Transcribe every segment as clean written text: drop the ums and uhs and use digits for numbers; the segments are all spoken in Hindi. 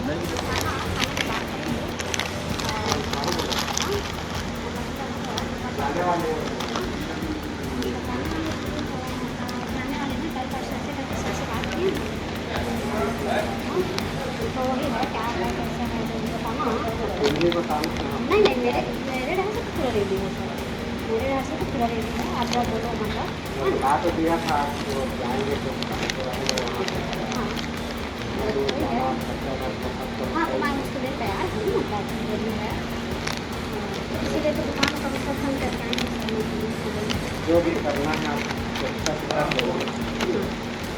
तो वही है क्या है कैसे है जो बताना। नहीं नहीं मेरे ढंग से तो पूरा रेडी है सर, मेरे ढंग से तो पूरा रेडी है। आप जब बोलो मतलब बता तो दिया था वो जाएंगे तो हाँ तो मैं उसके लिए तैयार हूँ, मतलब रेडी है, इसीलिए तो दुकान का मतलब फोन करके आएंगे जो भी करना है आप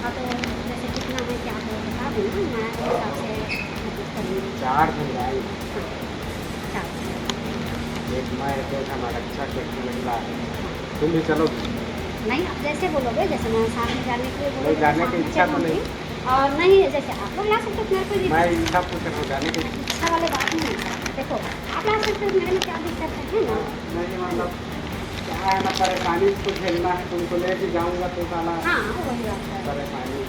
हाँ तो जैसे कितना है क्या है बता दो ना, मैं उस हिसाब से मतलब करूँगी। 4 दिन जाएंगे। चार एक मैं एक हमारा अच्छा व्यक्ति महिला है, तुम भी चलो। नहीं आप जैसे बोलोगे, जैसे मैं सामने जाने के लिए नहीं बोलोगे जाने की इच्छा तो नहीं, और नहीं जैसे आप लोग ला सकते हो मेरे को मैं इच्छा पूछ रहा हूँ जाने की। इच्छा वाले बात नहीं है। देखो आप ला सकते हो, मेरे में क्या दिक्कत है ना। नहीं मतलब क्या है ना, परेशानी को झेलना है, तुमको लेके जाऊँगा तो साला हाँ वही बात है। परेशानी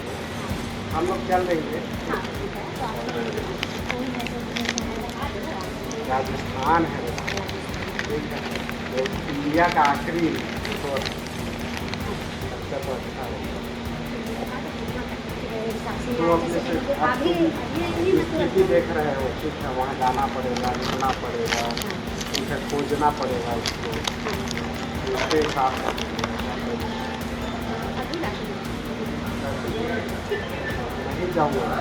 हम लोग चल देंगे। हाँ ठीक है तो आप राजस्थान है ठीक है, तो इंडिया का आखिरी तो अच्छा तो अच्छा है। तो अपने से स्थिति देख रहे हो ठीक है, वहाँ जाना पड़ेगा, रुकना पड़ेगा, उसे खोजना पड़ेगा उसको, उसके हिसाब से नहीं जाऊँगा।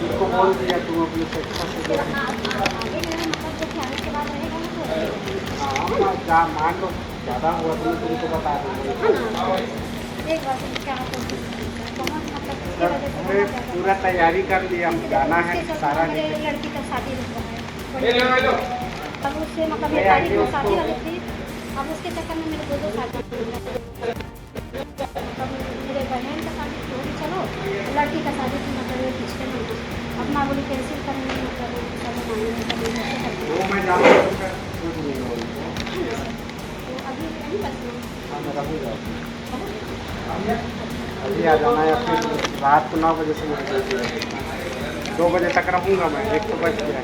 उसको बोल दिया तुम अपनी शिक्षा से हाँ मान लो ज़्यादा हुआ तो तुमको बता दूँगी। पूरा तैयारी कर लिया, हम जाना है सारा। लड़की का शादी अब उससे मतलब मेरी तारीख में शादी वाली थी, अब उसके चक्कर में मेरे दो शादी, मेरे बहन का शादी थी चलो, लड़की का शादी थी मतलब पिछले महीने, अब मैं बोली कैंसिल करेंगे मतलब वो मैं जाऊँगा तो अभी नहीं बस अभी आ जाना या फिर रात को 9 बजे से 2 बजे तक रहूँगा मैं, 1 तो बज गया।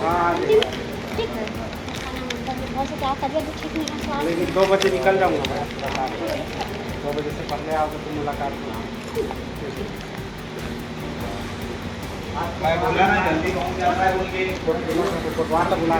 हाँ ठीक है तबियत ठीक नहीं है, लेकिन 2 बजे निकल जाऊँगा मैं, बता 2 बजे से पहले आओगे तो मुलाकात होगी। मैं बोला ना जल्दी पहुँच जाता है, उनके कोटवार तक बुला